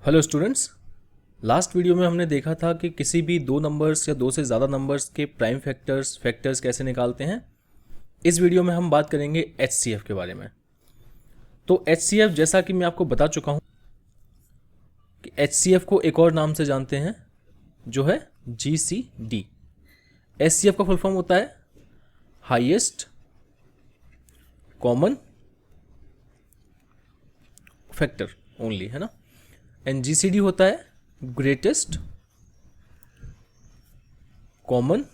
Hello students. Last video में हमने देखा था कि किसी भी दो नंबर्स या दो से ज़्यादा नंबर्स के प्राइम फैक्टर्स कैसे निकालते हैं। इस वीडियो में हम बात करेंगे HCF के बारे में। तो HCF जैसा कि मैं आपको बता चुका हूँ कि HCF को एक और नाम से जानते हैं जो है GCD। HCF का फुल फॉर्म होता है हाईएस्ट कॉमन फैक्टर ओनली, है ना। एंड GCD होता है ग्रेटेस्ट कॉमन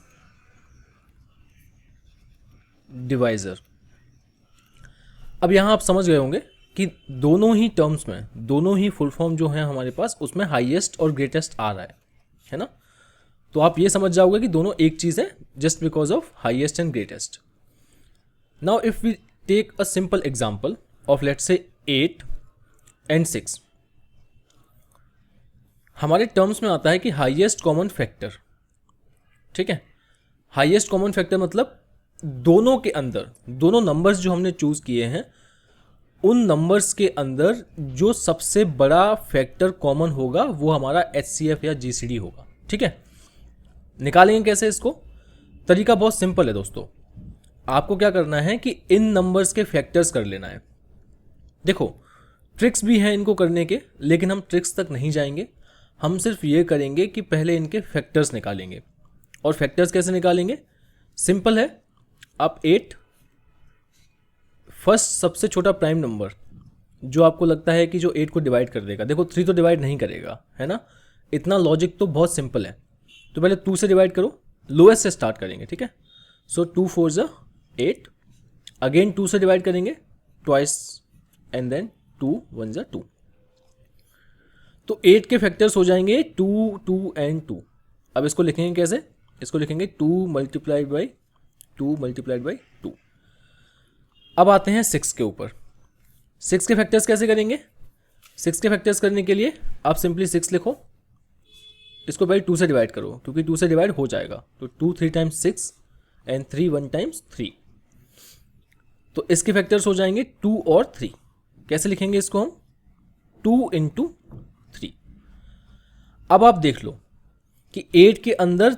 डिवाइजर। अब यहां आप समझ गए होंगे कि दोनों ही टर्म्स में दोनों ही फुल फॉर्म जो है हमारे पास उसमें हाईएस्ट और ग्रेटेस्ट आ रहा है ना। तो आप ये समझ जाओगे कि दोनों एक चीज है just because of highest and greatest. Now if we take a simple example of let's say 8 and 6, हमारे टर्म्स में आता है कि हाईएस्ट कॉमन फैक्टर। ठीक है, हाईएस्ट कॉमन फैक्टर मतलब दोनों के अंदर, दोनों नंबर्स जो हमने चूज किए हैं उन नंबर्स के अंदर जो सबसे बड़ा फैक्टर कॉमन होगा वो हमारा HCF या GCD होगा। ठीक है, निकालेंगे कैसे इसको? तरीका बहुत सिंपल है दोस्तों। आपको क्या करना है कि इन नंबर्स के फैक्टर्स कर लेना है। देखो, ट्रिक्स भी हैं इनको करने के, लेकिन हम ट्रिक्स तक नहीं जाएंगे। हम सिर्फ ये करेंगे कि पहले इनके फैक्टर्स निकालेंगे। और फैक्टर्स कैसे निकालेंगे? सिंपल है। आप 8 फर्स्ट सबसे छोटा प्राइम नंबर जो आपको लगता है कि जो 8 को डिवाइड कर देगा, देखो 3 तो डिवाइड नहीं करेगा, है ना। इतना लॉजिक तो बहुत सिंपल है। तो पहले 2 से डिवाइड करो, लोएस्ट से स्टार्ट करेंगे। ठीक है, सो 2 4 ज़ा 8, अगेन 2 से डिवाइड करेंगे ट्वाइस एंड देन 2 1 ज़ा 2। तो 8 के फैक्टर्स हो जाएंगे 2 2 एंड 2। अब इसको लिखेंगे कैसे? इसको लिखेंगे 2 मल्टीप्लाइड बाई 2 मल्टीप्लाइड बाई 2। अब आते हैं 6 के ऊपर। 6 के फैक्टर्स कैसे करेंगे? 6 के फैक्टर्स करने के लिए आप सिंपली 6 लिखो, इसको पहले 2 से डिवाइड करो क्योंकि 2 से डिवाइड हो जाएगा। तो 2 3 टाइम्स 6 एंड 3 1 टाइम्स 3। तो इसके फैक्टर्स हो जाएंगे 2 और 3। कैसे लिखेंगे इसको हम? 2 इंटू 3। अब आप देख लो कि 8 के अंदर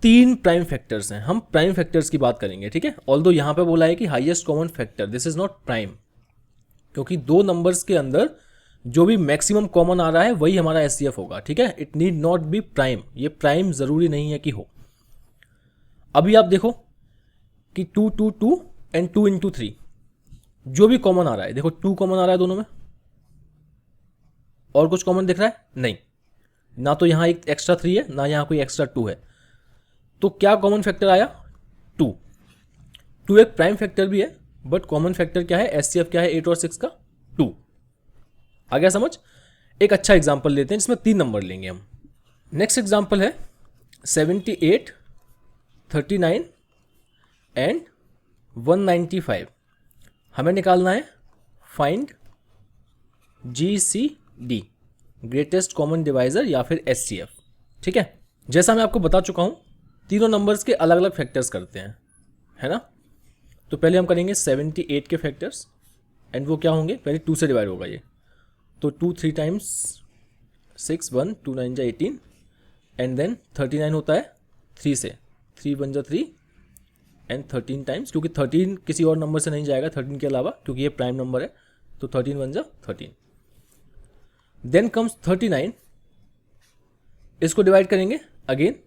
3 प्राइम फैक्टर्स हैं। हम प्राइम फैक्टर्स की बात करेंगे। ठीक है, ऑल्दो यहां पे बोला है कि highest common factor, this is not prime, क्योंकि दो नंबर्स के अंदर जो भी मैक्सिमम कॉमन आ रहा है वही हमारा HCF होगा। ठीक है, it need not be prime. ये प्राइम जरूरी नहीं है कि हो। अभी आप देखो कि 2 2 2 एंड 2 इंटू 3 जो भी कॉमन आ रहा है, देखो 2 कॉमन आ रहा है दोनों में। और कुछ कॉमन दिख रहा है? नहीं, ना तो यहां एक एक्स्ट्रा 3 है ना यहां कोई एक्स्ट्रा 2 है। तो क्या कॉमन फैक्टर आया? 2। 2 एक प्राइम फैक्टर भी है, बट कॉमन फैक्टर क्या है? HCF क्या है 8 और 6 का? 2। आ गया समझ? एक अच्छा एग्जांपल लेते हैं जिसमें 3 नंबर लेंगे हम। नेक्स्ट एग्जांपल है 78 39 एंड 195। हमें निकालना है find GCD, greatest common divisor या फिर HCF। ठीक है, जैसा मैं आपको बता चुका हूं तीनों नंबर्स के अलग अलग फैक्टर्स करते हैं, है ना। तो पहले हम करेंगे 78 के फैक्टर्स एंड वो क्या होंगे? पहले 2 से डिवाइड होगा ये, तो 2 3 टाइम्स 6 1 2 9 जा 18 एंड देन 39 होता है 3 से, 3 1 जा 3 एंड 13 टाइम्स, क्योंकि 13 किसी और नंबर से नहीं जाएगा 13 के अलावा, क्योंकि ये प्राइम नंबर है। तो 13 1 जा 13। देन कम्स 39, इसको डिवाइड करेंगे अगेन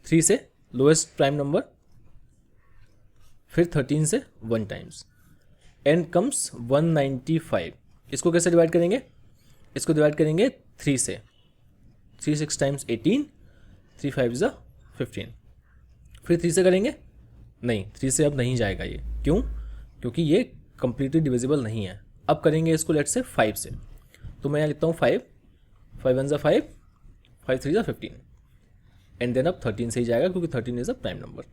3 से, लोएस्ट प्राइम नंबर, फिर 13 से 1 टाइम्स एंड कम्स 195। इसको कैसे डिवाइड करेंगे? इसको डिवाइड करेंगे 3 से, 3 6 टाइम्स 18, 3 5 जा 15। फिर 3 से करेंगे? नहीं, 3 से अब नहीं जाएगा ये। क्यों? क्योंकि ये कंप्लीटली डिविजिबल नहीं है। अब करेंगे इसको लेट से 5 से, तो मैं यहाँ लिखता हूँ 5 5 1 जा 5 5 3 जा 15 एंड देन अब 13 से ही जाएगा क्योंकि 13 इज अ प्राइम नंबर।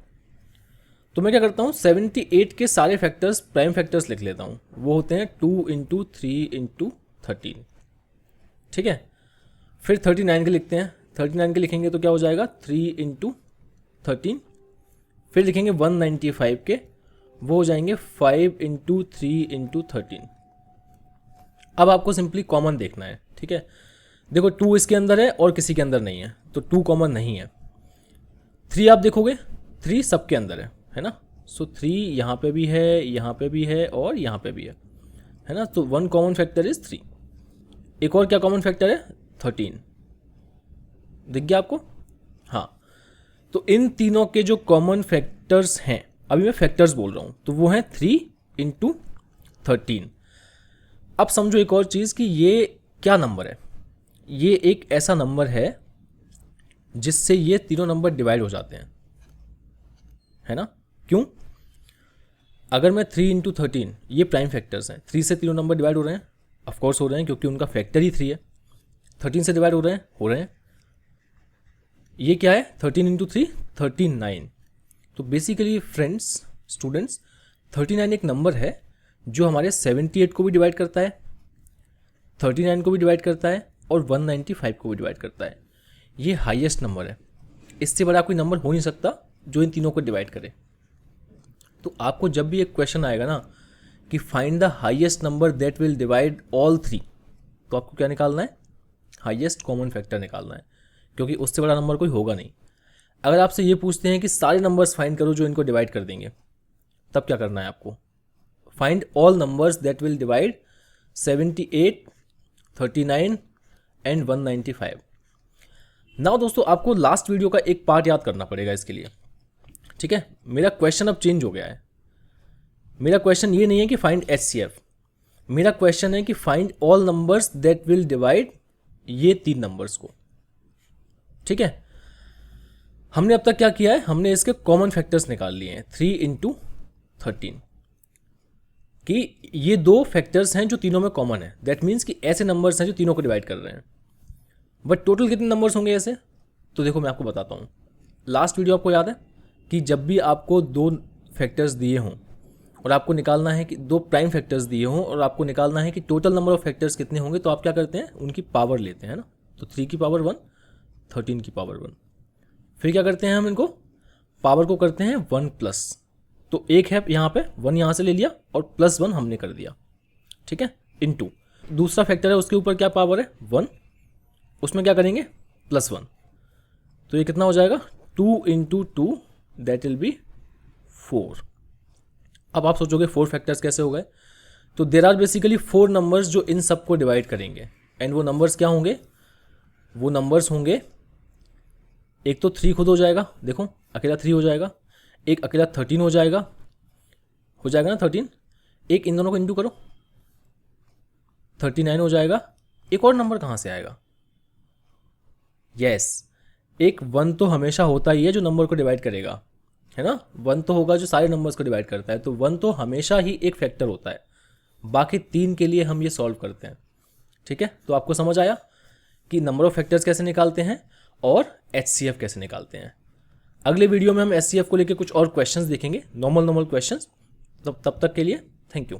तो मैं क्या करता हूँ 78 के सारे फैक्टर्स प्राइम फैक्टर्स लिख लेता हूँ। वो होते हैं 2 इंटू 3 इंटू 13। ठीक है, फिर 39 के लिखते हैं। 39 के लिखेंगे तो क्या हो जाएगा? 3 इंटू 13। फिर लिखेंगे 195 के, वो हो जाएंगे 5 इंटू 3 इंटू 13। अब आपको सिंपली कॉमन देखना है। ठीक है, देखो 2 इसके अंदर है और किसी के अंदर नहीं है, तो 2 कॉमन नहीं है। 3 आप देखोगे 3 सबके अंदर है ना। सो 3 यहाँ पे भी है, यहाँ पे भी है और यहाँ पे भी है ना। तो 1 कॉमन फैक्टर इज 3। एक और क्या कॉमन फैक्टर है, 13। दिख गया आपको? हाँ, तो इन तीनों के जो कॉमन फैक्टर्स हैं, अभी मैं फैक्टर्स बोल रहा हूँ, तो वो हैं 3 × 13। अब समझो एक और चीज़ कि ये क्या नंबर है। ये एक ऐसा नंबर है जिससे ये तीनों नंबर डिवाइड हो जाते हैं, है ना। क्यों? अगर मैं 3 × 13, ये प्राइम फैक्टर्स हैं, 3 से तीनों नंबर डिवाइड हो रहे हैं, ऑफकोर्स हो रहे हैं क्योंकि उनका फैक्टर ही 3 है। 13 से डिवाइड हो रहे हैं। ये क्या है, 13 × 3 39। तो बेसिकली फ्रेंड्स, स्टूडेंट्स, 39 एक नंबर है जो हमारे 78 को भी डिवाइड करता है, 39 को भी डिवाइड करता है और 195 को भी डिवाइड करता है। ये हाईएस्ट नंबर है, इससे बड़ा कोई नंबर हो नहीं सकता जो इन तीनों को डिवाइड करे। तो आपको जब भी एक क्वेश्चन आएगा ना कि find the highest number that will divide all 3, तो आपको क्या निकालना है, हाईएस्ट कॉमन फैक्टर निकालना है, क्योंकि उससे बड़ा नंबर कोई होगा नहीं। अगर आपसे ये पूछते हैं कि सारे नंबर्स फाइंड करो जो इनको डिवाइड कर देंगे, तब क्या करना है आपको, find all numbers that will divide 78, 39 and 195। Now दोस्तों, आपको लास्ट वीडियो का एक पार्ट याद करना पड़ेगा इसके लिए, ठीक है। मेरा क्वेश्चन अब चेंज हो गया है। मेरा क्वेश्चन ये नहीं है कि फाइंड HCF, मेरा क्वेश्चन है कि find all numbers that will divide ये 3 नंबर्स को, ठीक है। हमने अब तक क्या किया है, हमने इसके कॉमन फैक्टर्स निकाल लिए हैं 3 × 13, कि ये 2 फैक्टर्स हैं जो तीनों में कॉमन है। दैट मीन्स कि ऐसे नंबर्स हैं जो तीनों को डिवाइड कर रहे हैं। बट टोटल कितने नंबर्स होंगे ऐसे, तो देखो मैं आपको बताता हूँ। लास्ट वीडियो आपको याद है कि जब भी आपको 2 फैक्टर्स दिए हों और आपको निकालना है कि 2 प्राइम फैक्टर्स दिए हों और आपको निकालना है कि टोटल नंबर ऑफ फैक्टर्स कितने होंगे, तो आप क्या करते हैं, उनकी पावर लेते हैं ना। तो 3 की पावर 1, 13 की पावर 1, फिर क्या करते हैं हम इनको पावर को करते हैं 1+। तो एक है यहाँ पे 1 यहाँ से ले लिया और +1 हमने कर दिया, ठीक है, इनटू दूसरा फैक्टर है उसके ऊपर क्या पावर है 1, उसमें क्या करेंगे +1। तो ये कितना हो जाएगा 2 × 2 दैट विल बी 4। अब आप सोचोगे 4 फैक्टर्स कैसे हो गए, तो देयर आर बेसिकली 4 नंबर्स जो इन सब को डिवाइड करेंगे। एंड वो नंबर्स क्या होंगे, वो नंबर्स होंगे, एक तो 3 खुद हो जाएगा, देखो अकेला 3 हो जाएगा, एक अकेला 13 हो जाएगा ना 13, एक इन दोनों को इंटू करो 39 हो जाएगा। एक और नंबर कहाँ से आएगा, यस, एक 1 तो हमेशा होता ही है जो नंबर को डिवाइड करेगा, है ना। 1 तो होगा जो सारे नंबर्स को डिवाइड करता है, तो 1 तो हमेशा ही एक फैक्टर होता है। बाकी 3 के लिए हम ये सॉल्व करते हैं, ठीक है। तो आपको समझ आया कि नंबर ऑफ फैक्टर्स कैसे निकालते हैं और HCF कैसे निकालते हैं। अगले वीडियो में हम HCF को लेकर कुछ और क्वेश्चंस देखेंगे, नॉर्मल क्वेश्चंस। तब तक के लिए थैंक यू।